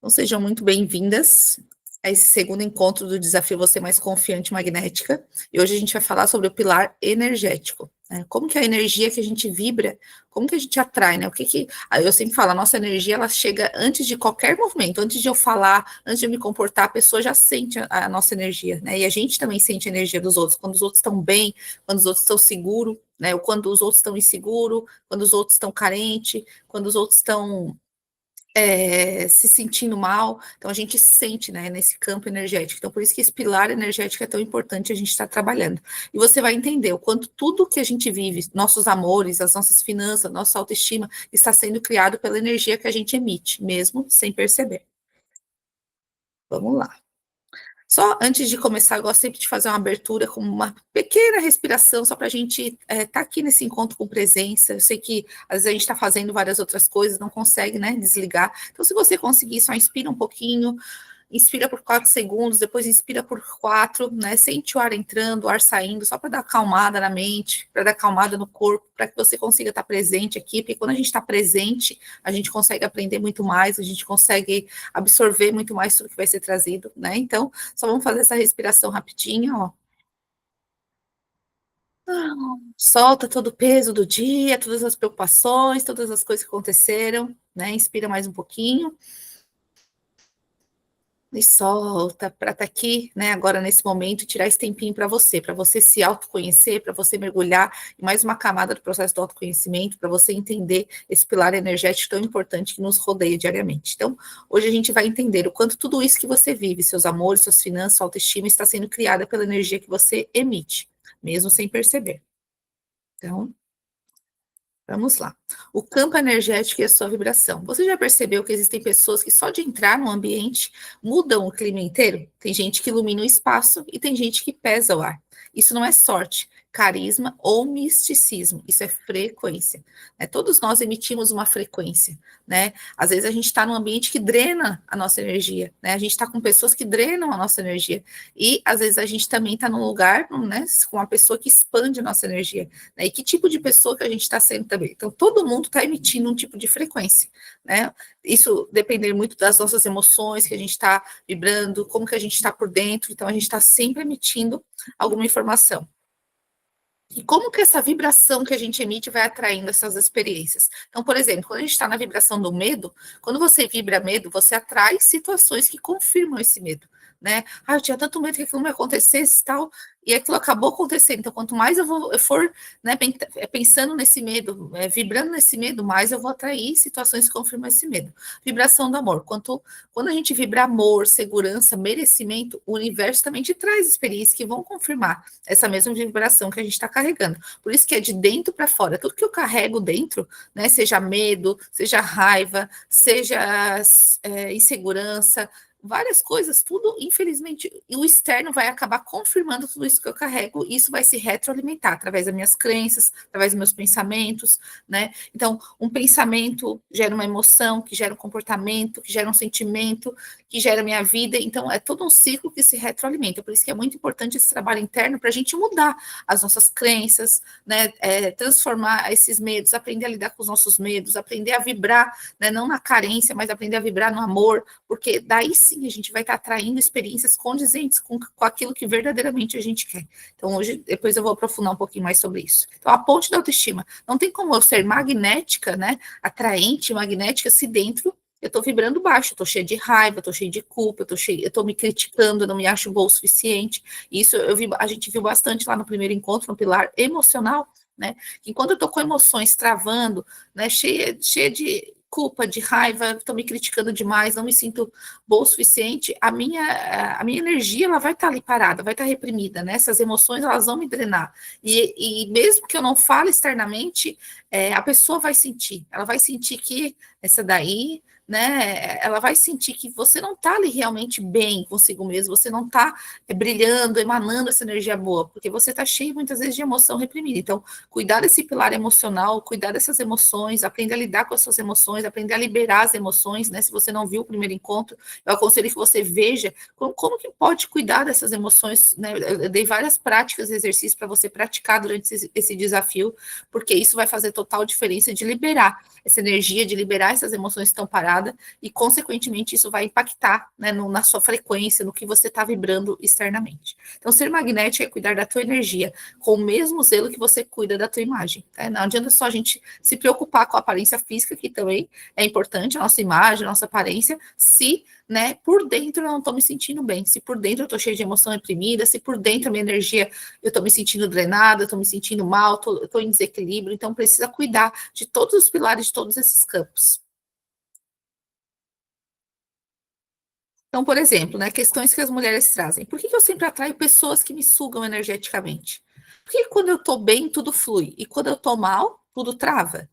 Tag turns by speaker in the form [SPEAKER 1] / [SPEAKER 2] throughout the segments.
[SPEAKER 1] Então, sejam muito bem-vindas a esse segundo encontro do Desafio Você Mais Confiante Magnética. E hoje a gente vai falar sobre o pilar energético, né? Como que a energia que a gente vibra, como que a gente atrai, né? Eu sempre falo, a nossa energia, ela chega antes de qualquer movimento, antes de eu falar, antes de eu me comportar, a pessoa já sente a nossa energia, né? E a gente também sente a energia dos outros, quando os outros estão bem, quando os outros estão seguros, né? Ou quando os outros estão inseguros, quando os outros estão carentes, quando os outros estão se sentindo mal, então a gente sente, né, nesse campo energético. Então, por isso que esse pilar energético é tão importante a gente estar trabalhando. E você vai entender o quanto tudo que a gente vive, nossos amores, as nossas finanças, nossa autoestima, está sendo criado pela energia que a gente emite, mesmo sem perceber. Vamos lá. Só antes de começar, eu gosto sempre de fazer uma abertura com uma pequena respiração, só para a gente estar aqui nesse encontro com presença. Eu sei que às vezes a gente está fazendo várias outras coisas, não consegue, né, desligar. Então, se você conseguir, só inspira um pouquinho, inspira por 4 segundos, depois inspira por 4, né? Sente o ar entrando, o ar saindo, só para dar acalmada na mente, para dar acalmada no corpo, para que você consiga estar presente aqui, porque quando a gente está presente, a gente consegue aprender muito mais, a gente consegue absorver muito mais tudo que vai ser trazido, né? Então, só vamos fazer essa respiração rapidinho, ó. Solta todo o peso do dia, todas as preocupações, todas as coisas que aconteceram, né? Inspira mais um pouquinho. E solta para estar aqui, né, agora nesse momento, tirar esse tempinho para você se autoconhecer, para você mergulhar em mais uma camada do processo do autoconhecimento, para você entender esse pilar energético tão importante que nos rodeia diariamente. Então, hoje a gente vai entender o quanto tudo isso que você vive, seus amores, suas finanças, sua autoestima, está sendo criada pela energia que você emite, mesmo sem perceber. Então, vamos lá. O campo energético e a sua vibração. Você já percebeu que existem pessoas que só de entrar no ambiente mudam o clima inteiro? Tem gente que ilumina o espaço e tem gente que pesa o ar. Isso não é sorte, carisma ou misticismo, isso é frequência. Né? Todos nós emitimos uma frequência, né? Às vezes a gente está num ambiente que drena a nossa energia, né? A gente está com pessoas que drenam a nossa energia. E às vezes a gente também está num lugar, né, com uma pessoa que expande a nossa energia. Né? E que tipo de pessoa que a gente está sendo também. Então, todo mundo está emitindo um tipo de frequência, né? Isso depende muito das nossas emoções, que a gente está vibrando, como que a gente está por dentro, então a gente está sempre emitindo alguma informação. E como que essa vibração que a gente emite vai atraindo essas experiências? Então, por exemplo, quando a gente está na vibração do medo, quando você vibra medo, você atrai situações que confirmam esse medo, né? Ah, eu tinha tanto medo que aquilo não acontecesse e tal, e aquilo acabou acontecendo. Então, quanto mais eu for, né, pensando nesse medo, vibrando nesse medo, mais eu vou atrair situações que confirmam esse medo. Vibração do amor. Quando a gente vibra amor, segurança, merecimento, o universo também te traz experiências que vão confirmar essa mesma vibração que a gente está carregando. Por isso que é de dentro para fora. Tudo que eu carrego dentro, né, seja medo, seja raiva, seja insegurança, várias coisas, tudo, infelizmente, o externo vai acabar confirmando tudo isso que eu carrego, e isso vai se retroalimentar através das minhas crenças, através dos meus pensamentos, né? Então, um pensamento gera uma emoção, que gera um comportamento, que gera um sentimento, que gera minha vida, então é todo um ciclo que se retroalimenta, por isso que é muito importante esse trabalho interno para a gente mudar as nossas crenças, né? Transformar esses medos, aprender a lidar com os nossos medos, aprender a vibrar, né? Não na carência, mas aprender a vibrar no amor, porque daí sim a gente vai estar atraindo experiências condizentes com aquilo que verdadeiramente a gente quer. Então, hoje, depois eu vou aprofundar um pouquinho mais sobre isso. Então, a ponte da autoestima. Não tem como eu ser magnética, né? Atraente, magnética, se dentro eu estou vibrando baixo, eu estou cheia de raiva, estou cheia de culpa, eu estou me criticando, eu não me acho boa o suficiente. Isso a gente viu bastante lá no primeiro encontro, no pilar emocional, né? Enquanto eu estou com emoções travando, né? Cheia de culpa, de raiva, estou me criticando demais, não me sinto boa o suficiente, a minha energia ela vai estar ali parada, vai estar reprimida, né? Essas emoções elas vão me drenar. E mesmo que eu não fale externamente, a pessoa vai sentir, ela vai sentir que essa daí, né? Ela vai sentir que você não está ali realmente bem consigo mesmo, você não está brilhando, emanando essa energia boa, porque você está cheio muitas vezes de emoção reprimida. Então, cuidar desse pilar emocional, cuidar dessas emoções, aprender a lidar com as suas emoções, aprender a liberar as emoções, né? Se você não viu o primeiro encontro, eu aconselho que você veja como que pode cuidar dessas emoções, né? Eu dei várias práticas e exercícios para você praticar durante esse desafio, porque isso vai fazer total diferença de liberar essa energia, de liberar essas emoções que estão paradas, equilibrada e, consequentemente, isso vai impactar, né, na sua frequência, no que você está vibrando externamente. Então, ser magnético é cuidar da tua energia com o mesmo zelo que você cuida da tua imagem. Tá? Não adianta só a gente se preocupar com a aparência física, que também é importante, a nossa imagem, a nossa aparência, se, né, por dentro eu não estou me sentindo bem, se por dentro eu estou cheia de emoção reprimida, se por dentro a minha energia eu estou me sentindo drenada, eu estou me sentindo mal, estou em desequilíbrio, então precisa cuidar de todos os pilares de todos esses campos. Então, por exemplo, né, questões que as mulheres trazem. Por que eu sempre atraio pessoas que me sugam energeticamente? Porque quando eu estou bem, tudo flui, e quando eu estou mal, tudo trava?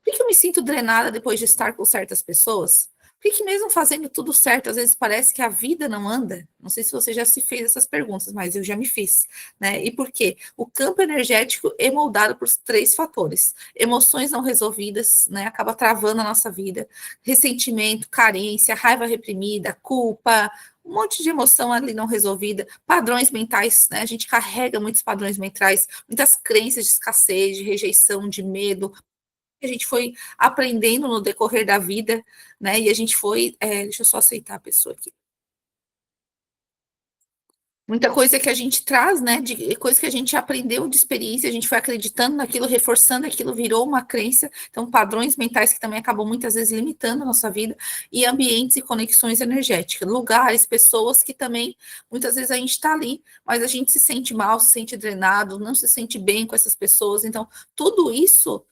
[SPEAKER 1] Por que eu me sinto drenada depois de estar com certas pessoas? Por que mesmo fazendo tudo certo, às vezes parece que a vida não anda? Não sei se você já se fez essas perguntas, mas eu já me fiz, né? E por quê? O campo energético é moldado por três fatores: emoções não resolvidas, né? Acaba travando a nossa vida, ressentimento, carência, raiva reprimida, culpa, um monte de emoção ali não resolvida, padrões mentais, né? A gente carrega muitos padrões mentais, muitas crenças de escassez, de rejeição, de medo, que a gente foi aprendendo no decorrer da vida, né? E a gente foi. Deixa eu só aceitar a pessoa aqui. Muita coisa que a gente traz, né? De coisa que a gente aprendeu de experiência, a gente foi acreditando naquilo, reforçando aquilo, virou uma crença. Então, padrões mentais que também acabam muitas vezes limitando a nossa vida, e ambientes e conexões energéticas, lugares, pessoas que também muitas vezes a gente está ali, mas a gente se sente mal, se sente drenado, não se sente bem com essas pessoas. Então, tudo isso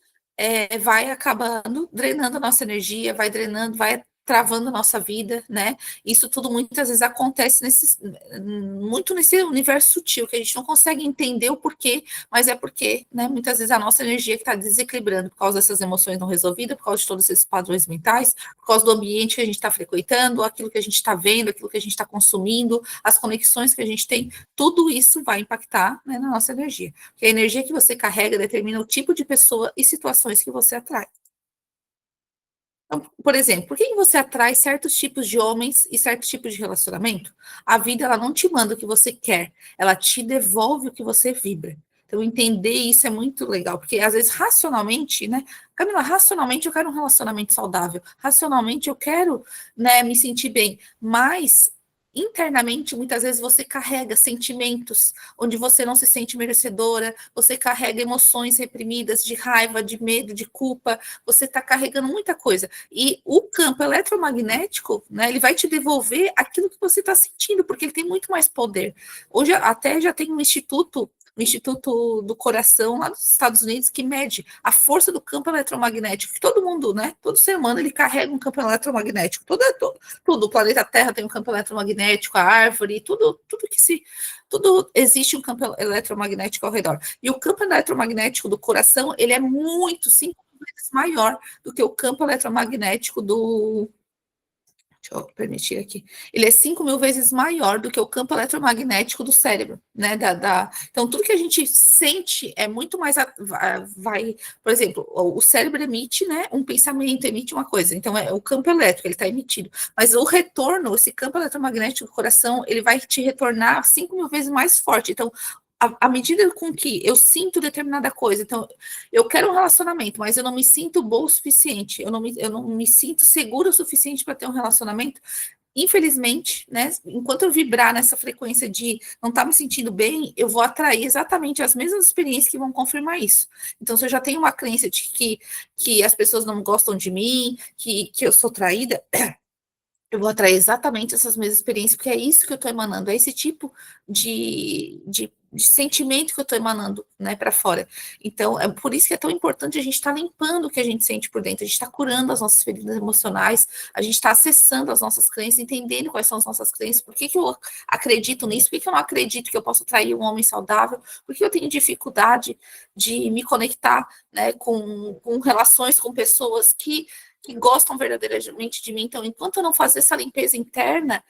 [SPEAKER 1] vai acabando drenando a nossa energia, vai drenando, vai travando a nossa vida, né? Isso tudo muitas vezes acontece muito nesse universo sutil, que a gente não consegue entender o porquê, mas é porque, né, muitas vezes a nossa energia que está desequilibrando por causa dessas emoções não resolvidas, por causa de todos esses padrões mentais, por causa do ambiente que a gente está frequentando, aquilo que a gente está vendo, aquilo que a gente está consumindo, as conexões que a gente tem, tudo isso vai impactar, né, na nossa energia. Porque a energia que você carrega determina o tipo de pessoa e situações que você atrai. Então, por exemplo, por que você atrai certos tipos de homens e certos tipos de relacionamento? A vida, ela não te manda o que você quer, ela te devolve o que você vibra. Então, entender isso é muito legal, porque às vezes, racionalmente, né? Camila, racionalmente eu quero um relacionamento saudável, racionalmente eu quero, né, me sentir bem, mas internamente, muitas vezes você carrega sentimentos onde você não se sente merecedora, você carrega emoções reprimidas de raiva, de medo, de culpa, você está carregando muita coisa. E o campo eletromagnético, né, ele vai te devolver aquilo que você está sentindo, porque ele tem muito mais poder. Hoje até já tem um instituto, o Instituto do Coração lá dos Estados Unidos, que mede a força do campo eletromagnético, que todo mundo, né, todo ser humano, ele carrega um campo eletromagnético, tudo, o planeta Terra tem um campo eletromagnético, a árvore, tudo existe um campo eletromagnético ao redor. E o campo eletromagnético do coração, ele é muito, 5 vezes maior do que o campo eletromagnético do. Deixa eu permitir aqui. Ele é 5.000 vezes maior do que o campo eletromagnético do cérebro, né? Então, tudo que a gente sente é muito mais. Vai, por exemplo, o cérebro emite, né? Um pensamento, emite uma coisa. Então, é o campo elétrico, ele está emitido. Mas o retorno, esse campo eletromagnético do coração, ele vai te retornar 5.000 vezes mais forte. Então, à medida com que eu sinto determinada coisa, então eu quero um relacionamento, mas eu não me sinto boa o suficiente, eu não me sinto segura o suficiente para ter um relacionamento. Infelizmente, né, enquanto eu vibrar nessa frequência de não estar me sentindo bem, eu vou atrair exatamente as mesmas experiências que vão confirmar isso. Então, se eu já tenho uma crença de que as pessoas não gostam de mim, que eu sou traída, eu vou atrair exatamente essas mesmas experiências, porque é isso que eu estou emanando, é esse tipo de sentimento que eu estou emanando, né, para fora. Então, é por isso que é tão importante a gente estar limpando o que a gente sente por dentro, a gente está curando as nossas feridas emocionais, a gente está acessando as nossas crenças, entendendo quais são as nossas crenças, por que eu acredito nisso, por que eu não acredito que eu posso atrair um homem saudável, por que eu tenho dificuldade de me conectar, né, com relações com pessoas que gostam verdadeiramente de mim. Então, enquanto eu não fazer essa limpeza interna,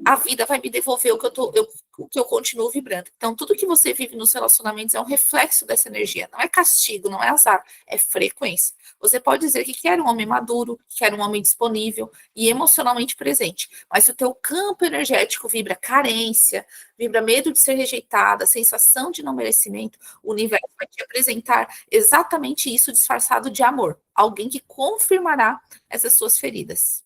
[SPEAKER 1] a vida vai me devolver o que eu continuo vibrando. Então, tudo que você vive nos relacionamentos é um reflexo dessa energia. Não é castigo, não é azar, é frequência. Você pode dizer que quer um homem maduro, que quer um homem disponível e emocionalmente presente. Mas se o teu campo energético vibra carência, vibra medo de ser rejeitada, sensação de não merecimento, o universo vai te apresentar exatamente isso disfarçado de amor. Alguém que confirmará essas suas feridas.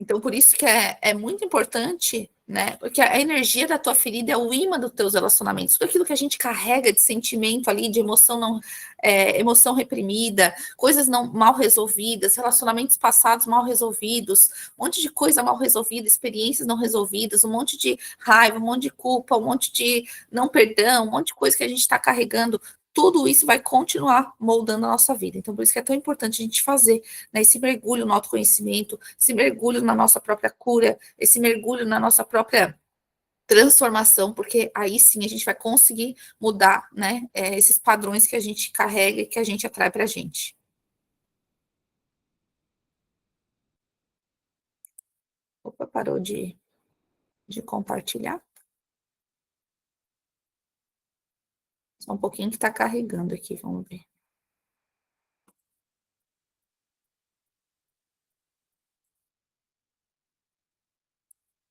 [SPEAKER 1] Então, por isso que é muito importante, né? Porque a energia da tua ferida é o imã dos teus relacionamentos. Tudo aquilo que a gente carrega de sentimento ali, de emoção não, emoção reprimida, coisas não mal resolvidas, relacionamentos passados mal resolvidos, um monte de coisa mal resolvida, experiências não resolvidas, um monte de raiva, um monte de culpa, um monte de não perdão, um monte de coisa que a gente está carregando. Tudo isso vai continuar moldando a nossa vida. Então, por isso que é tão importante a gente fazer, né, esse mergulho no autoconhecimento, esse mergulho na nossa própria cura, esse mergulho na nossa própria transformação, porque aí sim a gente vai conseguir mudar, né, esses padrões que a gente carrega e que a gente atrai para a gente. Opa, parou de compartilhar? Só um pouquinho que está carregando aqui, vamos ver.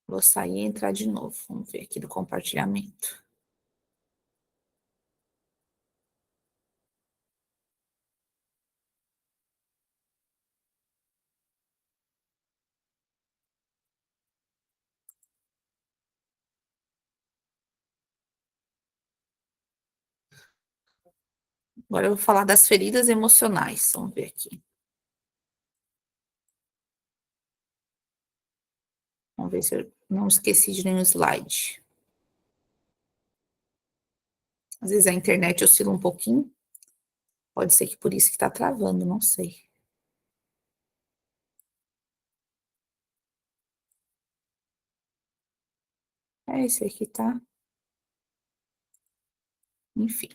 [SPEAKER 1] Vou sair e entrar de novo. Vamos ver aqui do compartilhamento. Agora eu vou falar das feridas emocionais. Vamos ver aqui. Vamos ver se eu não esqueci de nenhum slide. Às vezes a internet oscila um pouquinho. Pode ser que por isso que está travando, não sei. Esse aqui tá. Enfim.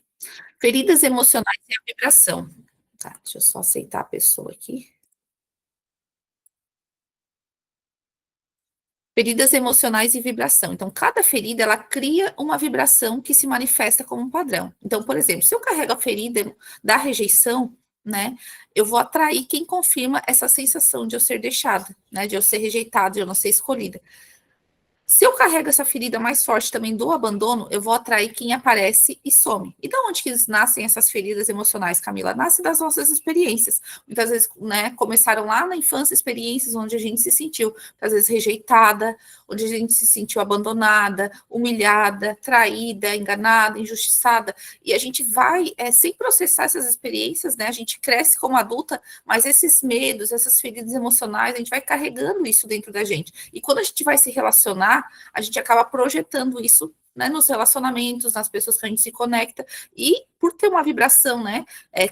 [SPEAKER 1] Feridas emocionais e a vibração. Tá, deixa eu só aceitar a pessoa aqui. Feridas emocionais e vibração. Então, cada ferida, ela cria uma vibração que se manifesta como um padrão. Então, por exemplo, se eu carrego a ferida da rejeição, né, eu vou atrair quem confirma essa sensação de eu ser deixada, né, de eu ser rejeitada, de eu não ser escolhida. Se eu carrego essa ferida mais forte também do abandono, eu vou atrair quem aparece e some. E de onde que nascem essas feridas emocionais, Camila? Nasce das nossas experiências. Muitas vezes, né, começaram lá na infância, experiências onde a gente se sentiu, às vezes, rejeitada, onde a gente se sentiu abandonada, humilhada, traída, enganada, injustiçada. E a gente vai, sem processar essas experiências, né, a gente cresce como adulta, mas esses medos, essas feridas emocionais, a gente vai carregando isso dentro da gente. E quando a gente vai se relacionar, a gente acaba projetando isso, né, nos relacionamentos, nas pessoas que a gente se conecta, e por ter uma vibração, né,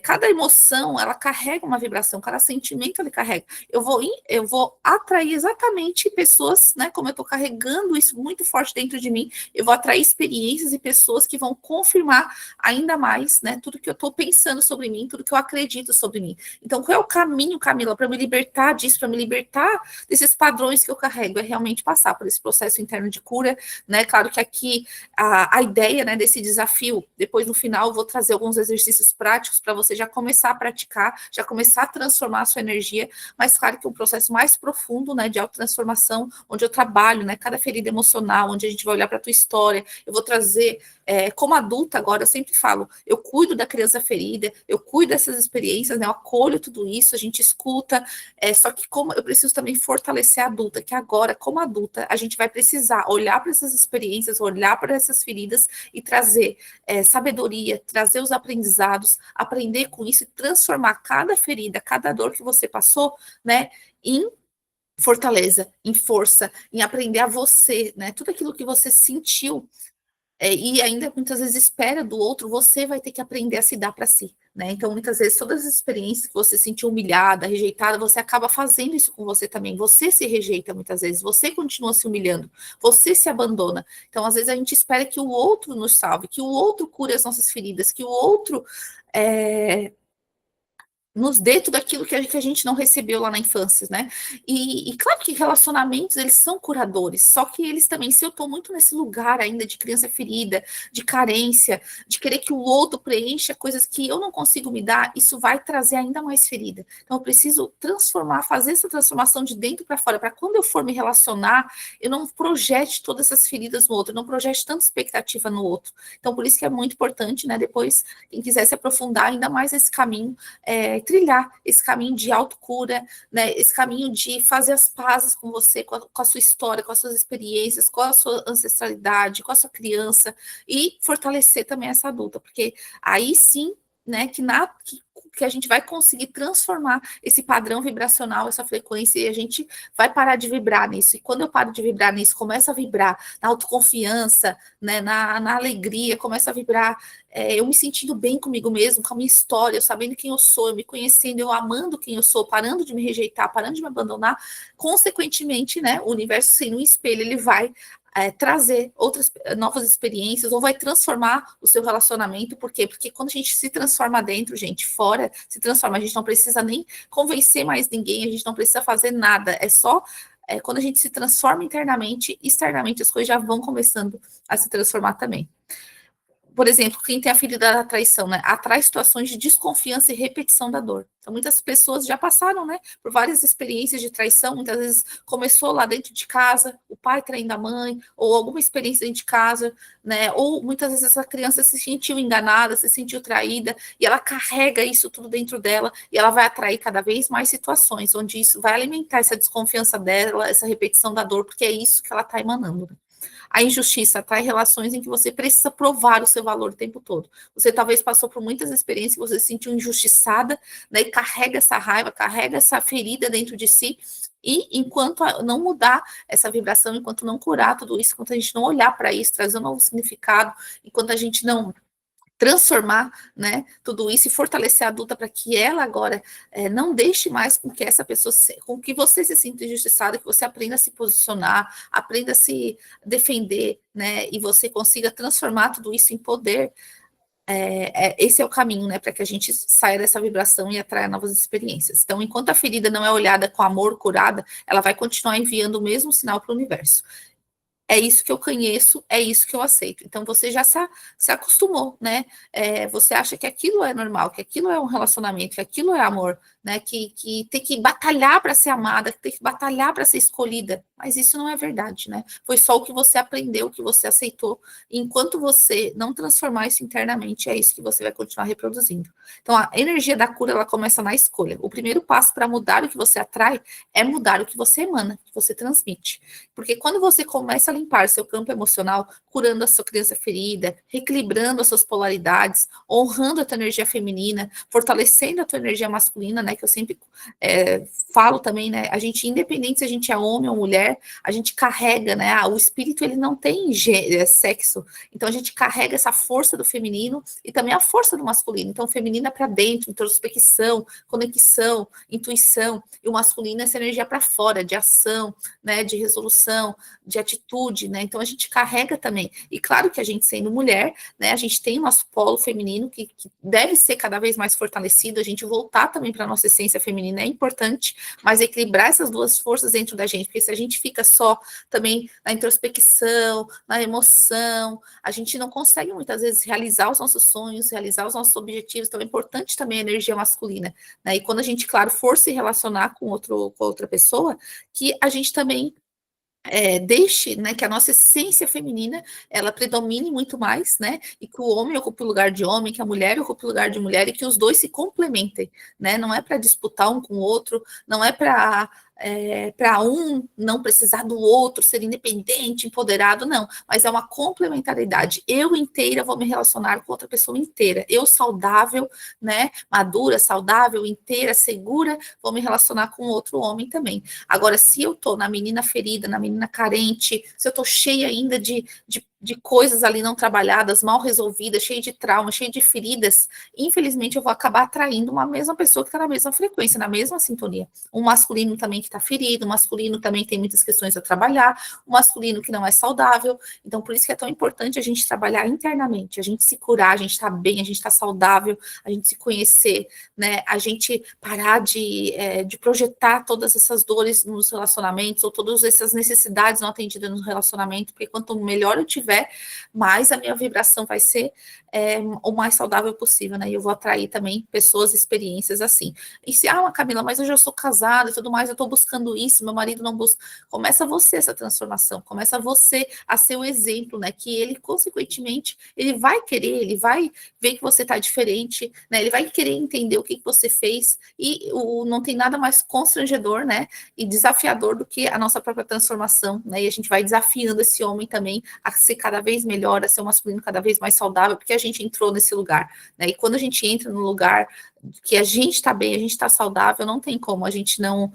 [SPEAKER 1] cada emoção, ela carrega uma vibração, cada sentimento ele carrega. Eu vou atrair exatamente pessoas, né, como eu estou carregando isso muito forte dentro de mim, eu vou atrair experiências e pessoas que vão confirmar ainda mais, né, tudo que eu estou pensando sobre mim, tudo que eu acredito sobre mim. Então, qual é o caminho, Camila, para me libertar disso, para me libertar desses padrões que eu carrego? É realmente passar por esse processo interno de cura, né? Claro que aqui a ideia, né, desse desafio, depois no final eu vou trazer alguns exercícios práticos para você já começar a praticar, já começar a transformar a sua energia, mas claro que um processo mais profundo, né, de autotransformação, onde eu trabalho, né, cada ferida emocional, onde a gente vai olhar para a tua história, eu vou trazer, como adulta agora, eu sempre falo, eu cuido da criança ferida, eu cuido dessas experiências, né, eu acolho tudo isso, a gente escuta, só que como eu preciso também fortalecer a adulta, que agora, como adulta, a gente vai precisar olhar para essas experiências, olhar para essas feridas e trazer sabedoria, trazer os aprendizados, aprender com isso e transformar cada ferida, cada dor que você passou, né, em fortaleza, em força, em aprender a você, né, tudo aquilo que você sentiu e ainda muitas vezes espera do outro, você vai ter que aprender a se dar para si, né? Então, muitas vezes, todas as experiências que você sentiu humilhada, rejeitada, você acaba fazendo isso com você também. Você se rejeita muitas vezes, você continua se humilhando, você se abandona. Então, às vezes, a gente espera que o outro nos salve, que o outro cure as nossas feridas, que o outro nos dê tudo aquilo que a gente não recebeu lá na infância, né? E claro que relacionamentos, eles são curadores, só que eles também, se eu estou muito nesse lugar ainda de criança ferida, de carência, de querer que o outro preencha coisas que eu não consigo me dar, isso vai trazer ainda mais ferida. Então, eu preciso transformar, fazer essa transformação de dentro para fora, para quando eu for me relacionar, eu não projete todas essas feridas no outro, eu não projete tanta expectativa no outro. Então, por isso que é muito importante, né? Depois, quem quiser se aprofundar ainda mais nesse caminho, vai trilhar esse caminho de autocura, né, esse caminho de fazer as pazes com você, com a sua história, com as suas experiências, com a sua ancestralidade, com a sua criança, e fortalecer também essa adulta, porque aí sim, né, que a gente vai conseguir transformar esse padrão vibracional, essa frequência, e a gente vai parar de vibrar nisso. E quando eu paro de vibrar nisso, começa a vibrar na autoconfiança, né, na alegria, começa a vibrar eu me sentindo bem comigo mesmo, com a minha história, eu sabendo quem eu sou, eu me conhecendo, eu amando quem eu sou, parando de me rejeitar, parando de me abandonar, consequentemente, né, o universo sendo um espelho, ele vai trazer outras novas experiências, ou vai transformar o seu relacionamento. Por quê? Porque quando a gente se transforma dentro, gente, fora se transforma, a gente não precisa nem convencer mais ninguém, a gente não precisa fazer nada, é só quando a gente se transforma internamente, externamente as coisas já vão começando a se transformar também. Por exemplo, quem tem a ferida da traição, né, atrai situações de desconfiança e repetição da dor. Então, muitas pessoas já passaram, né, por várias experiências de traição, muitas vezes começou lá dentro de casa, o pai traindo a mãe, ou alguma experiência dentro de casa, né, ou muitas vezes essa criança se sentiu enganada, se sentiu traída, e ela carrega isso tudo dentro dela, e ela vai atrair cada vez mais situações, onde isso vai alimentar essa desconfiança dela, essa repetição da dor, porque é isso que ela está emanando. A injustiça atrai relações em que você precisa provar o seu valor o tempo todo. Você talvez passou por muitas experiências que você se sentiu injustiçada, né, e carrega essa raiva, carrega essa ferida dentro de si, e enquanto não mudar essa vibração, enquanto não curar tudo isso, enquanto a gente não olhar para isso, trazer um novo significado, enquanto a gente não transformar, né, tudo isso e fortalecer a adulta para que ela agora não deixe mais com que essa pessoa, com que você se sinta injustiçada, que você aprenda a se posicionar, aprenda a se defender, né, e você consiga transformar tudo isso em poder. Esse é o caminho, né, para que a gente saia dessa vibração e atraia novas experiências. Então, enquanto a ferida não é olhada com amor, curada, ela vai continuar enviando o mesmo sinal para o universo. É isso que eu conheço, é isso que eu aceito. Então você já se acostumou, né? Você acha que aquilo é normal, que aquilo é um relacionamento, que aquilo é amor, né? Que tem que batalhar para ser amada, que tem que batalhar para ser escolhida. Mas isso não é verdade, né? Foi só o que você aprendeu, o que você aceitou. E enquanto você não transformar isso internamente, é isso que você vai continuar reproduzindo. Então a energia da cura, ela começa na escolha. O primeiro passo para mudar o que você atrai é mudar o que você emana, o que você transmite. Porque quando você começa a limpar seu campo emocional, curando a sua criança ferida, reequilibrando as suas polaridades, honrando a tua energia feminina, fortalecendo a tua energia masculina, né? Que eu sempre falo também, né? A gente, independente se a gente é homem ou mulher, a gente carrega, né? O espírito, ele não tem sexo. Então a gente carrega essa força do feminino e também a força do masculino. Então, feminina é para dentro, introspecção, conexão, intuição, e o masculino é essa energia para fora, de ação, né? De resolução, de atitude, né? Então a gente carrega também. E claro que a gente sendo mulher, né? A gente tem o nosso polo feminino que deve ser cada vez mais fortalecido. A gente voltar também para a nossa essência feminina é importante, mas equilibrar essas duas forças dentro da gente, porque se a gente fica só também na introspecção, na emoção, a gente não consegue muitas vezes realizar os nossos sonhos, realizar os nossos objetivos. Então é importante também a energia masculina, né? E quando a gente, claro, for se relacionar com outra pessoa, que a gente também deixe, né, que a nossa essência feminina ela predomine muito mais, né, e que o homem ocupe o lugar de homem, que a mulher ocupe o lugar de mulher e que os dois se complementem, né, não é para disputar um com o outro, não é para um não precisar do outro, ser independente, empoderado, não, mas é uma complementaridade. Eu inteira vou me relacionar com outra pessoa inteira, eu saudável, né, madura, saudável, inteira, segura, vou me relacionar com outro homem também. Agora, se eu tô na menina ferida, na menina carente, se eu tô cheia ainda de coisas ali não trabalhadas, mal resolvidas, cheia de trauma, cheia de feridas, infelizmente eu vou acabar atraindo uma mesma pessoa que está na mesma frequência, na mesma sintonia. Um masculino também que está ferido, um masculino também tem muitas questões a trabalhar, um masculino que não é saudável. Então, por isso que é tão importante a gente trabalhar internamente, a gente se curar, a gente tá bem, a gente tá saudável, a gente se conhecer, né? A gente parar de projetar todas essas dores nos relacionamentos, ou todas essas necessidades não atendidas no relacionamento, porque quanto melhor eu tiver, mais a minha vibração vai ser o mais saudável possível, né? E eu vou atrair também pessoas, experiências assim. E se, Camila, mas eu já sou casada e tudo mais, eu tô buscando isso, meu marido não busca. Começa você essa transformação, começa você a ser o exemplo, né? Que ele, consequentemente, ele vai querer, ele vai ver que você tá diferente, né? Ele vai querer entender o que você fez, e não tem nada mais constrangedor, né? E desafiador do que a nossa própria transformação, né? E a gente vai desafiando esse homem também a ser cada vez melhor, a ser um masculino cada vez mais saudável, porque a gente entrou nesse lugar, né? E quando a gente entra no lugar que a gente está bem, a gente está saudável, não tem como a gente não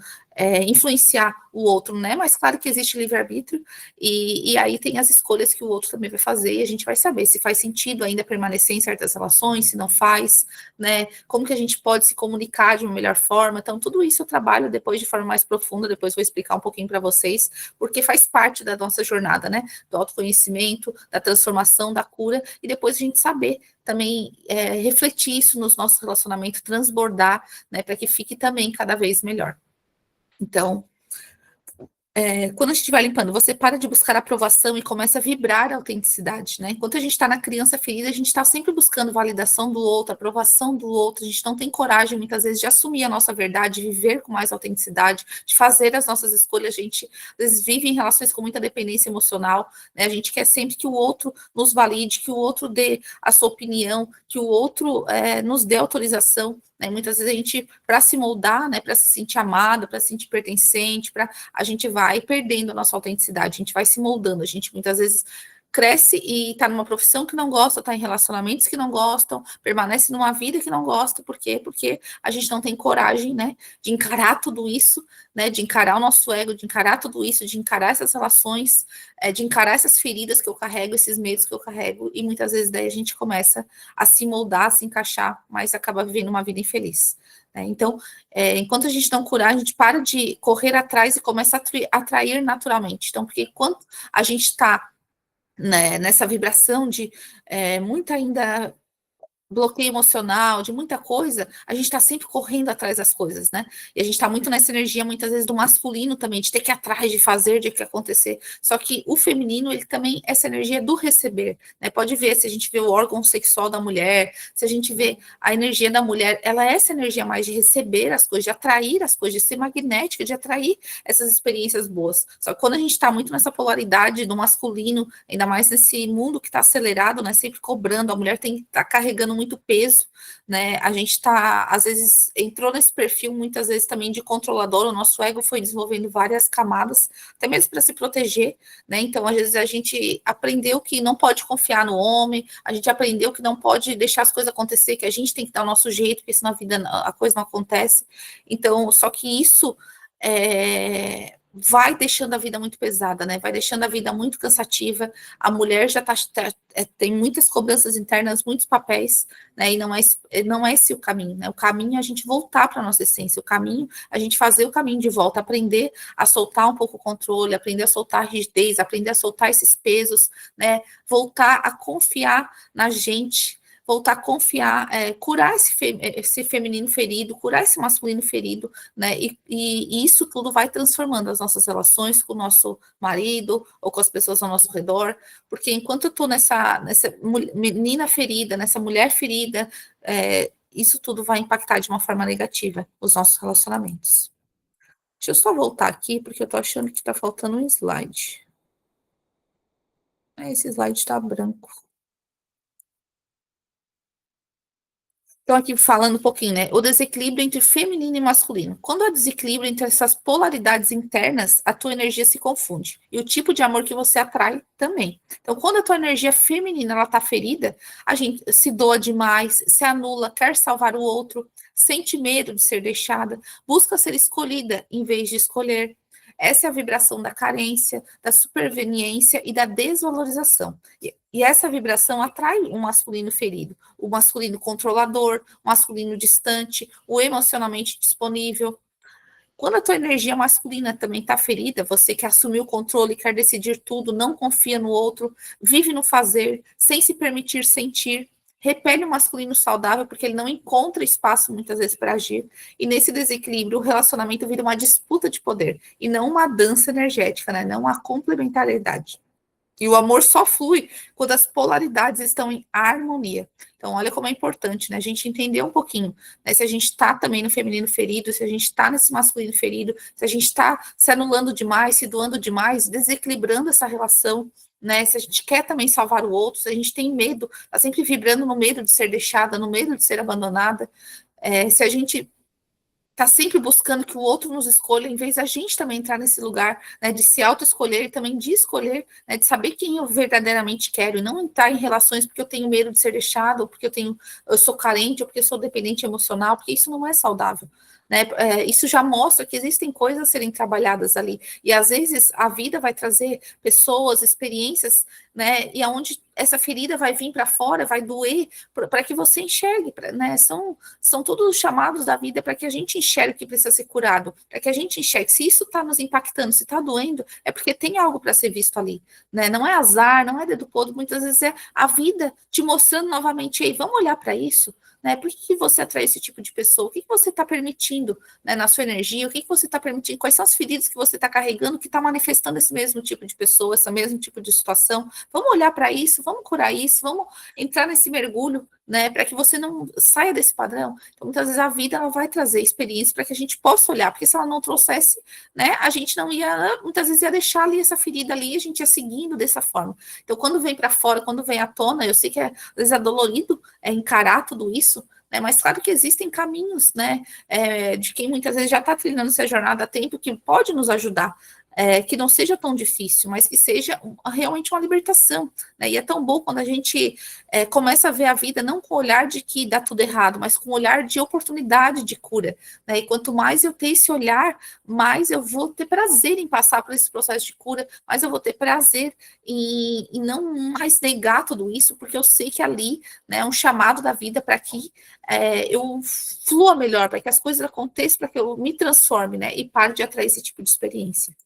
[SPEAKER 1] influenciar o outro, né? Mas claro que existe livre-arbítrio, e aí tem as escolhas que o outro também vai fazer, e a gente vai saber se faz sentido ainda permanecer em certas relações, se não faz, né? Como que a gente pode se comunicar de uma melhor forma. Então, tudo isso eu trabalho depois de forma mais profunda, depois vou explicar um pouquinho para vocês, porque faz parte da nossa jornada, né? Do autoconhecimento, da transformação, da cura, e depois a gente saber também refletir isso nos nossos relacionamentos, transbordar, né, para que fique também cada vez melhor. Então, quando a gente vai limpando, você para de buscar aprovação e começa a vibrar a autenticidade, né? Enquanto a gente está na criança ferida, a gente está sempre buscando validação do outro, aprovação do outro, a gente não tem coragem, muitas vezes, de assumir a nossa verdade, de viver com mais autenticidade, de fazer as nossas escolhas. A gente, às vezes, vive em relações com muita dependência emocional, né? A gente quer sempre que o outro nos valide, que o outro dê a sua opinião, que o outro nos dê autorização, né? Muitas vezes a gente, para se moldar, né, para se sentir amado, para se sentir pertencente, a gente vai perdendo a nossa autenticidade, a gente vai se moldando, a gente muitas vezes cresce e está numa profissão que não gosta, está em relacionamentos que não gostam, permanece numa vida que não gosta. Por quê? Porque a gente não tem coragem, né, de encarar tudo isso, né, de encarar o nosso ego, de encarar tudo isso, de encarar essas relações, de encarar essas feridas que eu carrego, esses medos que eu carrego, e muitas vezes daí a gente começa a se moldar, a se encaixar, mas acaba vivendo uma vida infeliz. Então, enquanto a gente não curar, a gente para de correr atrás e começa a atrair naturalmente. Então, porque quando a gente está, né, nessa vibração de muita ainda bloqueio emocional, de muita coisa, a gente está sempre correndo atrás das coisas, né? E a gente está muito nessa energia, muitas vezes, do masculino também, de ter que ir atrás, de fazer, de que acontecer. Só que o feminino, ele também, essa energia do receber, né? Pode ver, se a gente vê o órgão sexual da mulher, se a gente vê a energia da mulher, ela é essa energia mais de receber as coisas, de atrair as coisas, de ser magnética, de atrair essas experiências boas. Só que quando a gente está muito nessa polaridade do masculino, ainda mais nesse mundo que está acelerado, né? Sempre cobrando, a mulher tem que estar carregando muito peso, né? A gente tá, às vezes, entrou nesse perfil muitas vezes também de controlador. O nosso ego foi desenvolvendo várias camadas, até mesmo para se proteger, né? Então, às vezes, a gente aprendeu que não pode confiar no homem, a gente aprendeu que não pode deixar as coisas acontecer, que a gente tem que dar o nosso jeito, porque senão a coisa não acontece. Então, só que isso vai deixando a vida muito pesada, né? Vai deixando a vida muito cansativa. A mulher já tem muitas cobranças internas, muitos papéis, né? E não é esse o caminho, né? O caminho é a gente voltar para a nossa essência, o caminho é a gente fazer o caminho de volta, aprender a soltar um pouco o controle, aprender a soltar a rigidez, aprender a soltar esses pesos, né? Voltar a confiar na gente, voltar a confiar, curar esse feminino ferido, curar esse masculino ferido, né? E isso tudo vai transformando as nossas relações com o nosso marido ou com as pessoas ao nosso redor, porque enquanto eu estou nessa menina ferida, nessa mulher ferida, isso tudo vai impactar de uma forma negativa os nossos relacionamentos. Deixa eu só voltar aqui, porque eu estou achando que está faltando um slide. Esse slide está branco. Então, aqui falando um pouquinho, né? O desequilíbrio entre feminino e masculino. Quando há desequilíbrio entre essas polaridades internas, a tua energia se confunde. E o tipo de amor que você atrai também. Então, quando a tua energia feminina ela tá ferida, a gente se doa demais, se anula, quer salvar o outro, sente medo de ser deixada, busca ser escolhida em vez de escolher. Essa é a vibração da carência, da superveniência e da desvalorização. E essa vibração atrai um masculino ferido, o masculino controlador, o masculino distante, o emocionalmente disponível. Quando a tua energia masculina também está ferida, você que assumiu o controle, quer decidir tudo, não confia no outro, vive no fazer, sem se permitir sentir, repele o masculino saudável porque ele não encontra espaço muitas vezes para agir. E nesse desequilíbrio, o relacionamento vira uma disputa de poder e não uma dança energética, né? Não uma complementariedade. E o amor só flui quando as polaridades estão em harmonia. Então, olha como é importante, né? A gente entender um pouquinho, né? Se a gente está também no feminino ferido, se a gente está nesse masculino ferido, se a gente está se anulando demais, se doando demais, desequilibrando essa relação, né? Se a gente quer também salvar o outro, se a gente tem medo, está sempre vibrando no medo de ser deixada, no medo de ser abandonada, se a gente tá sempre buscando que o outro nos escolha, em vez da gente também entrar nesse lugar, né, de se auto-escolher e também de escolher, né, de saber quem eu verdadeiramente quero, e não entrar em relações porque eu tenho medo de ser deixado, ou porque eu sou carente, ou porque eu sou dependente emocional, porque isso não é saudável. Né? Isso já mostra que existem coisas a serem trabalhadas ali, e às vezes a vida vai trazer pessoas, experiências, né, e aonde essa ferida vai vir para fora, vai doer, para que você enxergue, né? São todos os chamados da vida para que a gente enxergue o que precisa ser curado, para que a gente enxergue. Se isso está nos impactando, se está doendo, é porque tem algo para ser visto ali. Né? Não é azar, não é dedo podre, muitas vezes é a vida te mostrando novamente, ei, vamos olhar para isso. Né? Por que você atrai esse tipo de pessoa? O que você está permitindo, né, na sua energia? O que você está permitindo? Quais são as feridas que você está carregando que está manifestando esse mesmo tipo de pessoa, esse mesmo tipo de situação? Vamos olhar para isso, vamos curar isso, vamos entrar nesse mergulho, né, para que você não saia desse padrão. Então, muitas vezes a vida ela vai trazer experiências para que a gente possa olhar, porque se ela não trouxesse, né, a gente não ia, muitas vezes ia deixar ali essa ferida ali, e a gente ia seguindo dessa forma. Então, quando vem para fora, quando vem à tona, eu sei que às vezes é dolorido encarar tudo isso, né, mas claro que existem caminhos, né, de quem muitas vezes já está trilhando essa jornada há tempo, que pode nos ajudar, que não seja tão difícil, mas que seja realmente uma libertação, né? E é tão bom quando a gente começa a ver a vida não com o olhar de que dá tudo errado, mas com o olhar de oportunidade de cura, né? E quanto mais eu ter esse olhar, mais eu vou ter prazer em passar por esse processo de cura, mais eu vou ter prazer em não mais negar tudo isso, porque eu sei que ali, né, é um chamado da vida para que eu flua melhor, para que as coisas aconteçam, para que eu me transforme, né? E pare de atrair esse tipo de experiência.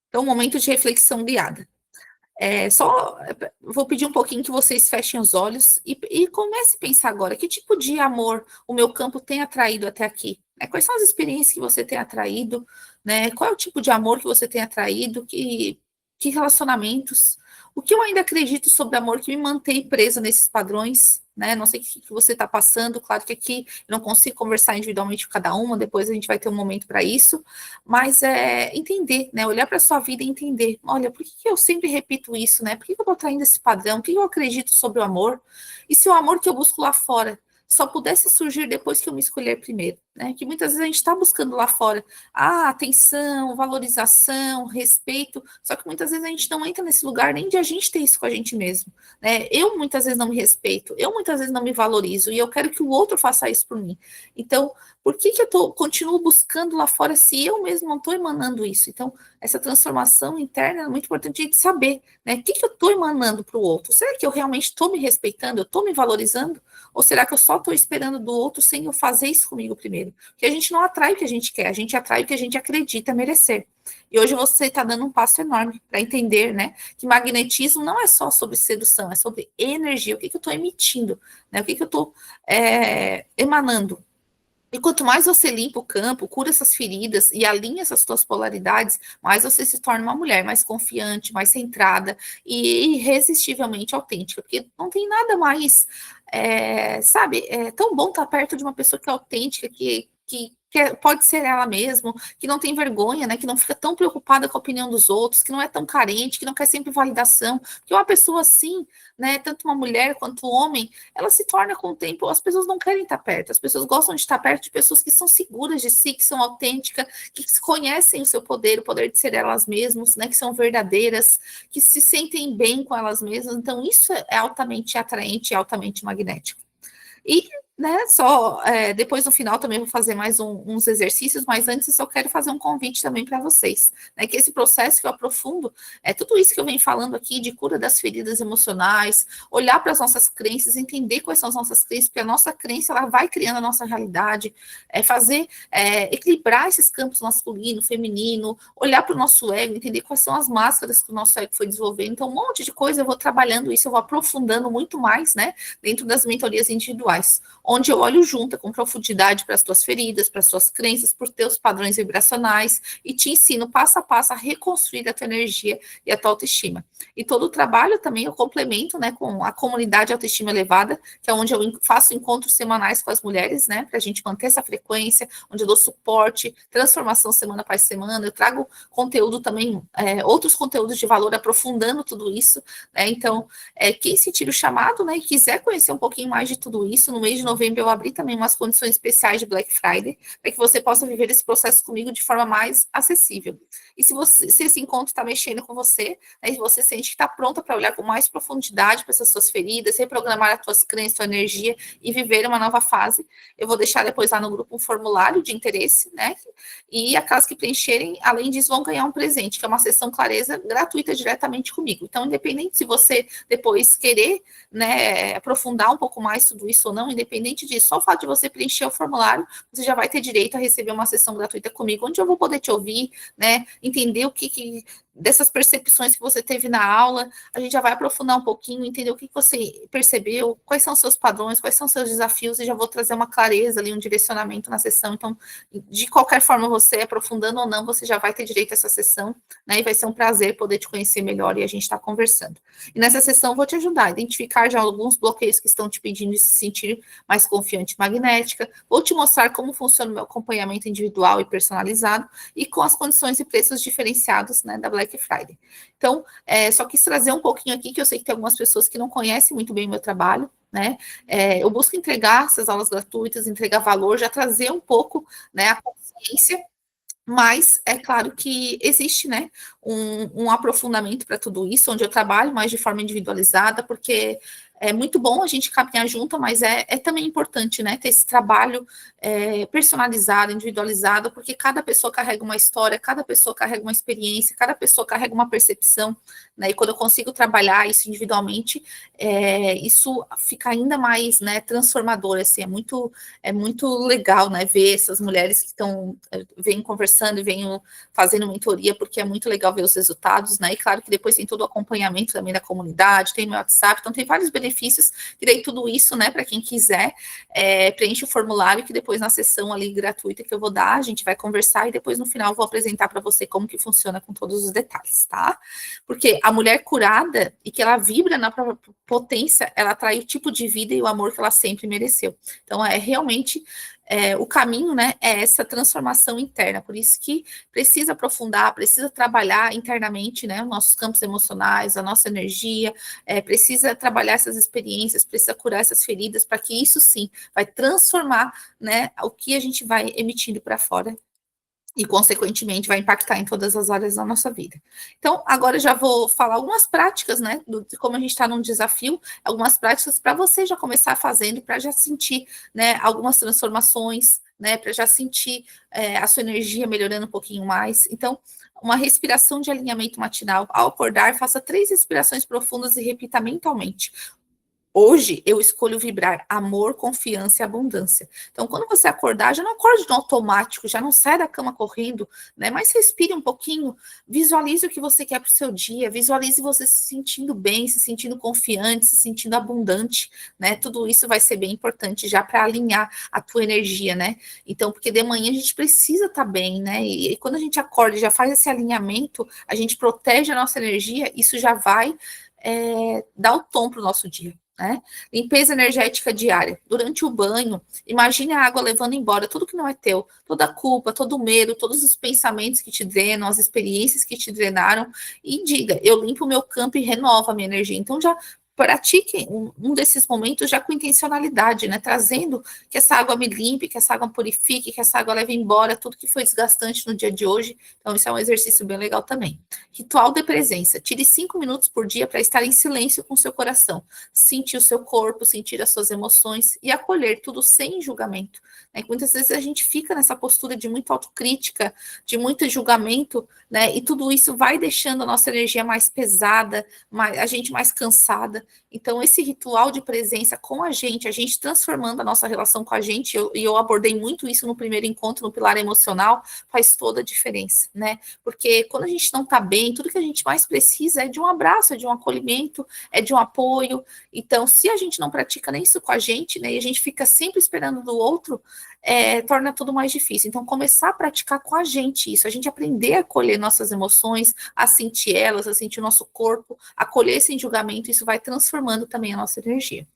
[SPEAKER 1] Então, um momento de reflexão guiada. Vou pedir um pouquinho que vocês fechem os olhos e comece a pensar agora, que tipo de amor o meu campo tem atraído até aqui? Né? Quais são as experiências que você tem atraído? Né? Qual é o tipo de amor que você tem atraído? Que relacionamentos? O que eu ainda acredito sobre amor que me mantém presa nesses padrões? Né? Não sei o que você está passando, claro que aqui eu não consigo conversar individualmente com cada uma, depois a gente vai ter um momento para isso, mas entender, né? Olhar para a sua vida e entender, olha, por que eu sempre repito isso, né? Por que eu estou traindo esse padrão? O que eu acredito sobre o amor? E se o amor que eu busco lá fora só pudesse surgir depois que eu me escolher primeiro, né? Que muitas vezes a gente está buscando lá fora atenção, valorização, respeito, só que muitas vezes a gente não entra nesse lugar nem de a gente ter isso com a gente mesmo, né? Eu muitas vezes não me respeito, eu muitas vezes não me valorizo e eu quero que o outro faça isso por mim. Então, por que eu continuo buscando lá fora se eu mesmo não estou emanando isso? Então, essa transformação interna é muito importante a gente saber, né? O que eu estou emanando para o outro? Será que eu realmente estou me respeitando? Eu estou me valorizando? Ou será que eu só estou esperando do outro sem eu fazer isso comigo primeiro? Porque a gente não atrai o que a gente quer, a gente atrai o que a gente acredita merecer. E hoje você está dando um passo enorme para entender, né, que magnetismo não é só sobre sedução, é sobre energia, o que eu estou emitindo, né, o que eu estou emanando. E quanto mais você limpa o campo, cura essas feridas e alinha essas suas polaridades, mais você se torna uma mulher mais confiante, mais centrada e irresistivelmente autêntica. Porque não tem nada mais, sabe, é tão bom estar perto de uma pessoa que é autêntica, que pode ser ela mesma, que não tem vergonha, né, que não fica tão preocupada com a opinião dos outros, que não é tão carente, que não quer sempre validação. Porque uma pessoa assim, né, tanto uma mulher quanto um homem, ela se torna com o tempo, as pessoas não querem estar perto, as pessoas gostam de estar perto de pessoas que são seguras de si, que são autênticas, que conhecem o seu poder, o poder de ser elas mesmas, né, que são verdadeiras, que se sentem bem com elas mesmas. Então, isso é altamente atraente e altamente magnético. E, né, depois no final também vou fazer mais uns exercícios, mas antes eu só quero fazer um convite também para vocês, né, que esse processo que eu aprofundo, tudo isso que eu venho falando aqui de cura das feridas emocionais, olhar para as nossas crenças, entender quais são as nossas crenças, porque a nossa crença, ela vai criando a nossa realidade, equilibrar esses campos masculino, feminino, olhar para o nosso ego, entender quais são as máscaras que o nosso ego foi desenvolvendo, então um monte de coisa eu vou trabalhando isso, eu vou aprofundando muito mais, né, dentro das mentorias individuais, onde eu olho junto com profundidade para as tuas feridas, para as tuas crenças, por teus padrões vibracionais, e te ensino passo a passo a reconstruir a tua energia e a tua autoestima. E todo o trabalho também eu complemento, né, com a comunidade Autoestima Elevada, que é onde eu faço encontros semanais com as mulheres, né, para a gente manter essa frequência, onde eu dou suporte, transformação semana após semana, eu trago conteúdo também, outros conteúdos de valor, aprofundando tudo isso, né, então, quem sentir o chamado, né, e quiser conhecer um pouquinho mais de tudo isso, no mês de novembro eu abri também umas condições especiais de Black Friday, para que você possa viver esse processo comigo de forma mais acessível. E se esse encontro está mexendo com você, né, e você sente que está pronta para olhar com mais profundidade para essas suas feridas, reprogramar as tuas crenças, tua energia e viver uma nova fase, eu vou deixar depois lá no grupo um formulário de interesse, né? E aquelas que preencherem, além disso, vão ganhar um presente, que é uma sessão clareza gratuita diretamente comigo. Então, independente se você depois querer, né, aprofundar um pouco mais tudo isso ou não, independente disso, só o fato de você preencher o formulário, você já vai ter direito a receber uma sessão gratuita comigo, onde eu vou poder te ouvir, né, entender o que dessas percepções que você teve na aula, a gente já vai aprofundar um pouquinho, entender o que você percebeu, quais são os seus padrões, quais são os seus desafios, e já vou trazer uma clareza ali, um direcionamento na sessão. Então, de qualquer forma, você aprofundando ou não, você já vai ter direito a essa sessão, né, e vai ser um prazer poder te conhecer melhor e a gente estar conversando. E nessa sessão eu vou te ajudar a identificar já alguns bloqueios que estão te pedindo de se sentir mais confiante e magnética, vou te mostrar como funciona o meu acompanhamento individual e personalizado, e com as condições e preços diferenciados, né, da Black Friday. Então, só quis trazer um pouquinho aqui, que eu sei que tem algumas pessoas que não conhecem muito bem o meu trabalho, né? Eu busco entregar essas aulas gratuitas, entregar valor, já trazer um pouco, né, a consciência, mas é claro que existe, né, um aprofundamento para tudo isso, onde eu trabalho mais de forma individualizada, porque é muito bom a gente caminhar junto, mas é também importante, né, ter esse trabalho personalizado, individualizado, porque cada pessoa carrega uma história, cada pessoa carrega uma experiência, cada pessoa carrega uma percepção, né, e quando eu consigo trabalhar isso individualmente, isso fica ainda mais, né, transformador, assim, é muito legal, né, ver essas mulheres que vêm conversando e vêm fazendo mentoria, porque é muito legal ver os resultados, né, e claro que depois tem todo o acompanhamento também da comunidade, tem meu WhatsApp, então tem vários benefícios, e daí tudo isso, né, para quem quiser, preenche o formulário, que depois na sessão ali gratuita que eu vou dar, a gente vai conversar, e depois no final eu vou apresentar para você como que funciona com todos os detalhes, tá? Porque a mulher curada, e que ela vibra na própria potência, ela atrai o tipo de vida e o amor que ela sempre mereceu. Então, realmente o caminho, né, é essa transformação interna, por isso que precisa aprofundar, precisa trabalhar internamente, né, os nossos campos emocionais, a nossa energia, precisa trabalhar essas experiências, precisa curar essas feridas, para que isso sim vai transformar, né, o que a gente vai emitindo para fora, e, consequentemente, vai impactar em todas as áreas da nossa vida. Então, agora eu já vou falar algumas práticas, né, de como a gente está num desafio, algumas práticas para você já começar fazendo, para já sentir, né, algumas transformações, né, para já sentir a sua energia melhorando um pouquinho mais. Então, uma respiração de alinhamento matinal. Ao acordar, faça 3 respirações profundas e repita mentalmente: hoje eu escolho vibrar amor, confiança e abundância. Então, quando você acordar, já não acorde no automático, já não sai da cama correndo, né? Mas respire um pouquinho, visualize o que você quer para o seu dia, visualize você se sentindo bem, se sentindo confiante, se sentindo abundante, né? Tudo isso vai ser bem importante já para alinhar a tua energia, né? Então, porque de manhã a gente precisa estar bem, né? E quando a gente acorda e já faz esse alinhamento, a gente protege a nossa energia, isso já vai dar o tom para o nosso dia. Né? Limpeza energética diária. Durante o banho, imagine a água levando embora tudo que não é teu, toda a culpa, todo o medo, todos os pensamentos que te drenam, as experiências que te drenaram, e diga: eu limpo o meu campo e renovo a minha energia. Então já pratique um desses momentos já com intencionalidade, né? Trazendo que essa água me limpe, que essa água purifique, que essa água leve embora tudo que foi desgastante no dia de hoje. Então, isso é um exercício bem legal também. Ritual de presença. Tire 5 minutos por dia para estar em silêncio com seu coração. Sentir o seu corpo, sentir as suas emoções e acolher tudo sem julgamento. Né? Muitas vezes a gente fica nessa postura de muita autocrítica, de muito julgamento, né? E tudo isso vai deixando a nossa energia mais pesada, a gente mais cansada. Então, esse ritual de presença com a gente transformando a nossa relação com a gente, e eu abordei muito isso no primeiro encontro, no pilar emocional, faz toda a diferença, né? Porque quando a gente não tá bem, tudo que a gente mais precisa é de um abraço, é de um acolhimento, é de um apoio. Então, se a gente não pratica nem isso com a gente, né, e a gente fica sempre esperando do outro, torna tudo mais difícil. Então, começar a praticar com a gente isso, a gente aprender a acolher nossas emoções, a sentir elas, a sentir o nosso corpo, acolher sem julgamento, isso vai transformando também a nossa energia.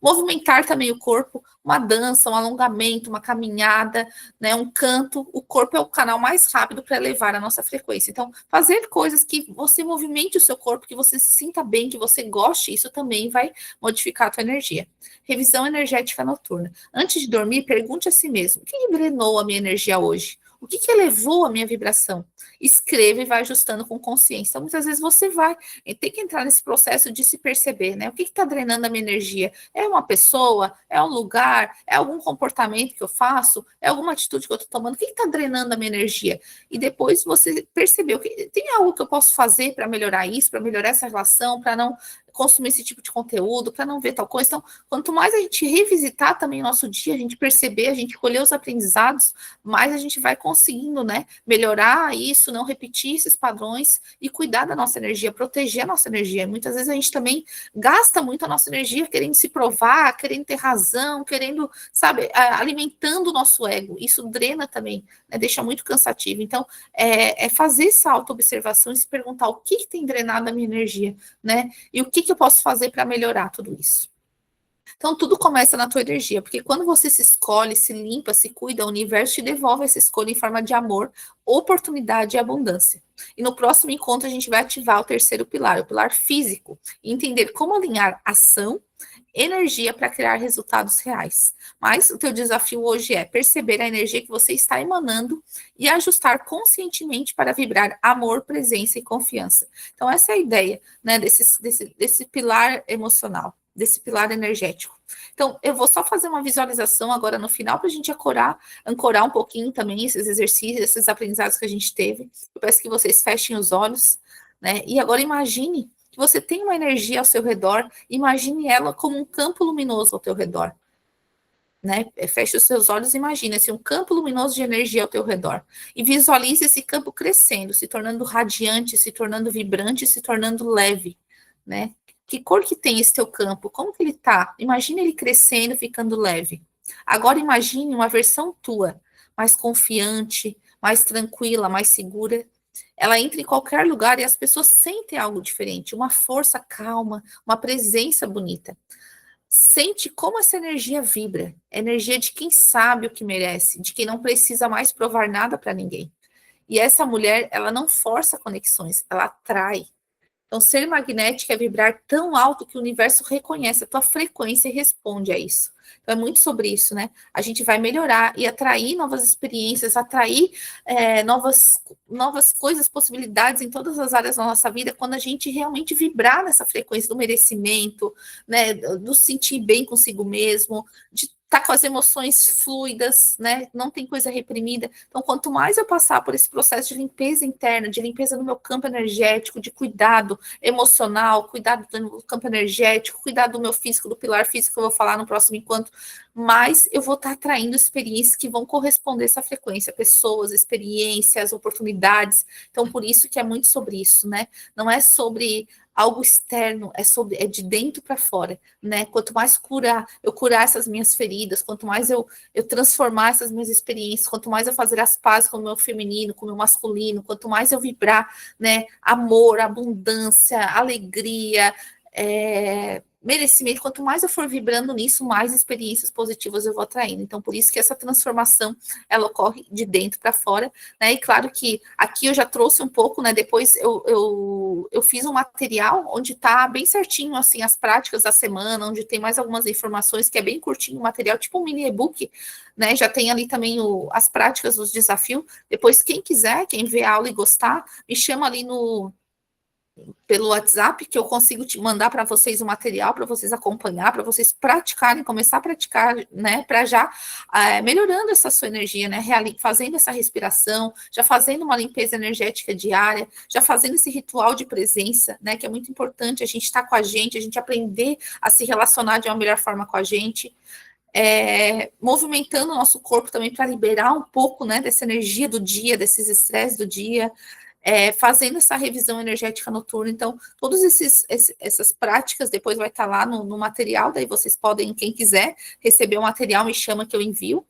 [SPEAKER 1] Movimentar também o corpo, uma dança, um alongamento, uma caminhada, né, um canto. O corpo é o canal mais rápido para elevar a nossa frequência. Então, fazer coisas que você movimente o seu corpo, que você se sinta bem, que você goste, isso também vai modificar a tua energia. Revisão energética noturna. Antes de dormir, pergunte a si mesmo: o que drenou a minha energia hoje? O que elevou a minha vibração? Escreva e vai ajustando com consciência. Então, muitas vezes você vai ter que entrar nesse processo de se perceber, né? O que está drenando a minha energia? É uma pessoa? É um lugar? É algum comportamento que eu faço? É alguma atitude que eu estou tomando? O que está drenando a minha energia? E depois você percebeu que tem algo que eu posso fazer para melhorar isso, para melhorar essa relação, para não consumir esse tipo de conteúdo, para não ver tal coisa. Então, quanto mais a gente revisitar também o nosso dia, a gente perceber, a gente colher os aprendizados, mais a gente vai conseguindo, né, melhorar isso, não repetir esses padrões e cuidar da nossa energia, proteger a nossa energia. Muitas vezes a gente também gasta muito a nossa energia querendo se provar, querendo ter razão, querendo, sabe, alimentando o nosso ego. Isso drena também, né, deixa muito cansativo. Então, fazer essa auto-observação e se perguntar o que tem drenado a minha energia, né, e o que eu posso fazer para melhorar tudo isso. Então, tudo começa na tua energia, porque quando você se escolhe, se limpa, se cuida, o universo te devolve essa escolha em forma de amor, oportunidade e abundância. E no próximo encontro, a gente vai ativar o terceiro pilar, o pilar físico, e entender como alinhar ação, energia para criar resultados reais. Mas o teu desafio hoje é perceber a energia que você está emanando e ajustar conscientemente para vibrar amor, presença e confiança. Então, essa é a ideia, né, desse pilar emocional, desse pilar energético. Então, eu vou só fazer uma visualização agora no final para a gente ancorar um pouquinho também esses exercícios, esses aprendizados que a gente teve. Eu peço que vocês fechem os olhos, né? E agora imagine que você tem uma energia ao seu redor, imagine ela como um campo luminoso ao teu redor. Né? Feche os seus olhos e imagine assim, um campo luminoso de energia ao teu redor. E visualize esse campo crescendo, se tornando radiante, se tornando vibrante, se tornando leve, né? Que cor que tem esse teu campo? Como que ele tá? Imagine ele crescendo, ficando leve. Agora imagine uma versão tua, mais confiante, mais tranquila, mais segura. Ela entra em qualquer lugar e as pessoas sentem algo diferente, uma força calma, uma presença bonita. Sente como essa energia vibra. Energia de quem sabe o que merece, de quem não precisa mais provar nada para ninguém. E essa mulher, ela não força conexões, ela atrai. Então, ser magnética é vibrar tão alto que o universo reconhece a tua frequência e responde a isso. Então, é muito sobre isso, né? A gente vai melhorar e atrair novas experiências, atrair novas coisas, possibilidades em todas as áreas da nossa vida, quando a gente realmente vibrar nessa frequência do merecimento, né? Do sentir bem consigo mesmo, de tá com as emoções fluidas, né? Não tem coisa reprimida. Então, quanto mais eu passar por esse processo de limpeza interna, de limpeza no meu campo energético, de cuidado emocional, cuidado do campo energético, cuidado do meu físico, do pilar físico, que eu vou falar no próximo encontro, mais eu vou estar atraindo experiências que vão corresponder a essa frequência, pessoas, experiências, oportunidades. Então, por isso que é muito sobre isso, né? Não é sobre algo externo, é de dentro para fora, né? Quanto mais eu curar essas minhas feridas, quanto mais eu transformar essas minhas experiências, quanto mais eu fazer as pazes com o meu feminino, com o meu masculino, quanto mais eu vibrar, né? Amor, abundância, alegria, merecimento, quanto mais eu for vibrando nisso, mais experiências positivas eu vou atraindo. Então, por isso que essa transformação, ela ocorre de dentro para fora, né? E claro que aqui eu já trouxe um pouco, né? Depois eu fiz um material onde tá bem certinho, assim, as práticas da semana, onde tem mais algumas informações, que é bem curtinho o material, tipo um mini e-book, né? Já tem ali também as práticas dos desafios. Depois, quem quiser, quem vê a aula e gostar, me chama ali no pelo WhatsApp, que eu consigo te mandar para vocês o material, para vocês acompanhar, para vocês praticarem, começar a praticar, né, para já melhorando essa sua energia, né, fazendo essa respiração, já fazendo uma limpeza energética diária, já fazendo esse ritual de presença, né, que é muito importante a gente estar com a gente aprender a se relacionar de uma melhor forma com a gente, movimentando o nosso corpo também para liberar um pouco, né, dessa energia do dia, desses estresses do dia, fazendo essa revisão energética noturna. Então, todas essas práticas depois vai estar lá no material, daí vocês podem, quem quiser, receber o material, me chama que eu envio.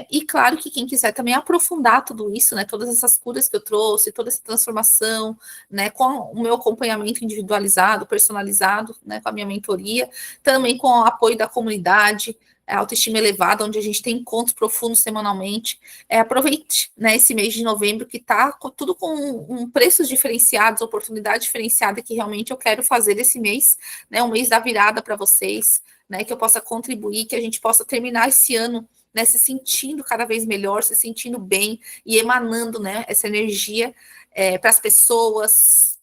[SPEAKER 1] E claro que quem quiser também aprofundar tudo isso, né, todas essas curas que eu trouxe, toda essa transformação, né, com o meu acompanhamento individualizado, personalizado, né, com a minha mentoria, também com o apoio da comunidade, autoestima elevada, onde a gente tem encontros profundos semanalmente. Aproveite, né, esse mês de novembro, que está tudo com preços diferenciados, oportunidade diferenciada, que realmente eu quero fazer desse mês, né, um mês da virada para vocês, né, que eu possa contribuir, que a gente possa terminar esse ano, né, se sentindo cada vez melhor, se sentindo bem e emanando, né, essa energia para as pessoas,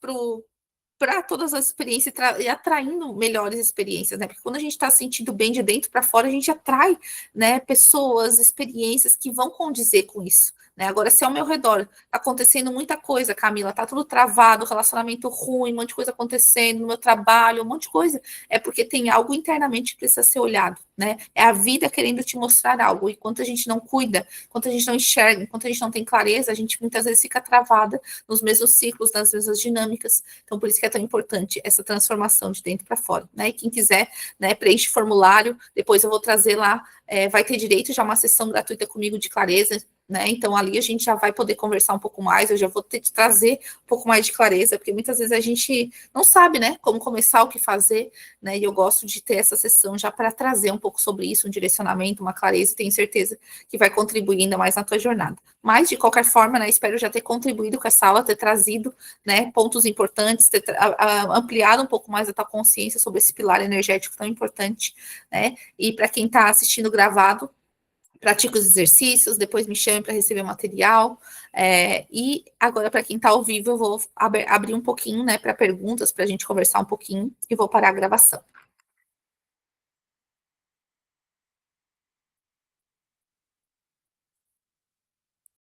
[SPEAKER 1] para todas as experiências e atraindo melhores experiências, né? Porque quando a gente está sentindo bem de dentro para fora, a gente atrai, né, pessoas, experiências que vão condizer com isso. Né? Agora, se ao meu redor tá acontecendo muita coisa, Camila, tá tudo travado, relacionamento ruim, um monte de coisa acontecendo no meu trabalho, um monte de coisa, é porque tem algo internamente que precisa ser olhado, né? É a vida querendo te mostrar algo. E enquanto a gente não cuida, enquanto a gente não enxerga, enquanto a gente não tem clareza, a gente muitas vezes fica travada nos mesmos ciclos, nas mesmas dinâmicas. Então, por isso que é tão importante essa transformação de dentro para fora, né? E quem quiser, né, preenche o formulário, depois eu vou trazer lá, vai ter direito já a uma sessão gratuita comigo de clareza, né? Então, ali a gente já vai poder conversar um pouco mais, eu já vou ter que trazer um pouco mais de clareza, porque muitas vezes a gente não sabe, né, como começar, o que fazer, né? E eu gosto de ter essa sessão já para trazer um pouco sobre isso, um direcionamento, uma clareza, e tenho certeza que vai contribuir ainda mais na tua jornada. Mas, de qualquer forma, né, espero já ter contribuído com essa aula, ter trazido, né, pontos importantes, ter ampliado um pouco mais a tua consciência sobre esse pilar energético tão importante, né? E para quem está assistindo gravado, pratique os exercícios, depois me chame para receber o material. E agora, para quem está ao vivo, eu vou abrir um pouquinho, né, para perguntas, para a gente conversar um pouquinho, e vou parar a gravação.